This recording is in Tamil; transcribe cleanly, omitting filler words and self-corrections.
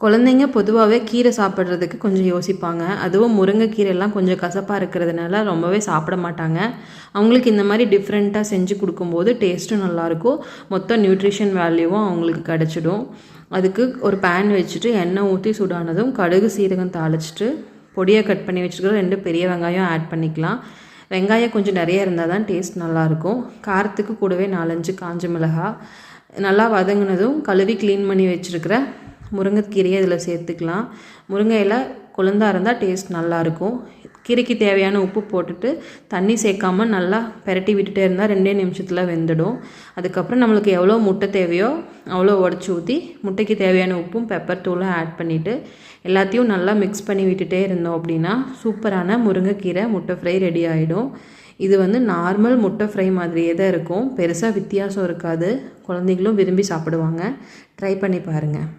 குழந்தைங்க பொதுவாகவே கீரை சாப்பிட்றதுக்கு கொஞ்சம் யோசிப்பாங்க. அதுவும் முருங்கைக்கீரைலாம் கொஞ்சம் கசப்பாக இருக்கிறதுனால ரொம்பவே சாப்பிட மாட்டாங்க. அவங்களுக்கு இந்த மாதிரி டிஃப்ரெண்ட்டாக செஞ்சு கொடுக்கும்போது டேஸ்ட்டும் நல்லாயிருக்கும், மொத்த நியூட்ரிஷன் வேல்யூவும் அவங்களுக்கு கிடச்சிடும். அதுக்கு ஒரு பேன் வச்சுட்டு எண்ணெய் ஊற்றி சூடானதும் கடுகு சீரகம் தாளிச்சிட்டு பொடியாக கட் பண்ணி வச்சுருக்கிற 2 பெரிய வெங்காயம் ஆட் பண்ணிக்கலாம். வெங்காயம் கொஞ்சம் நிறைய இருந்தால் தான் டேஸ்ட் நல்லாயிருக்கும். காரத்துக்கு கூடவே 4-5 காஞ்ச மிளகாய் நல்லா வதங்கினதும் கழுவி க்ளீன் பண்ணி வச்சுருக்கிற முருங்கைக்கீரையை இதில் சேர்த்துக்கலாம். முருங்கை இலை கொழுந்தா இருந்தால் டேஸ்ட் நல்லாயிருக்கும். கீரைக்கு தேவையான உப்பு போட்டுட்டு தண்ணி சேர்க்காமல் நல்லா பெரட்டி விட்டுட்டே இருந்தால் 2 நிமிஷத்தில் வெந்துடும். அதுக்கப்புறம் நம்மளுக்கு எவ்வளோ முட்டை தேவையோ அவ்வளோ உடச்சி ஊற்றி முட்டைக்கு தேவையான உப்பும் பெப்பர் தூளும் ஆட் பண்ணிவிட்டு எல்லாத்தையும் நல்லா மிக்ஸ் பண்ணி விட்டுட்டே இருந்தோம் அப்படின்னா சூப்பரான முருங்கைக்கீரை முட்டை ஃப்ரை ரெடி ஆகிடும். இது நார்மல் முட்டை ஃப்ரை மாதிரியே தான் இருக்கும், பெருசாக வித்தியாசம் இருக்காது. குழந்தைங்களும் விரும்பி சாப்பிடுவாங்க. ட்ரை பண்ணி பாருங்கள்.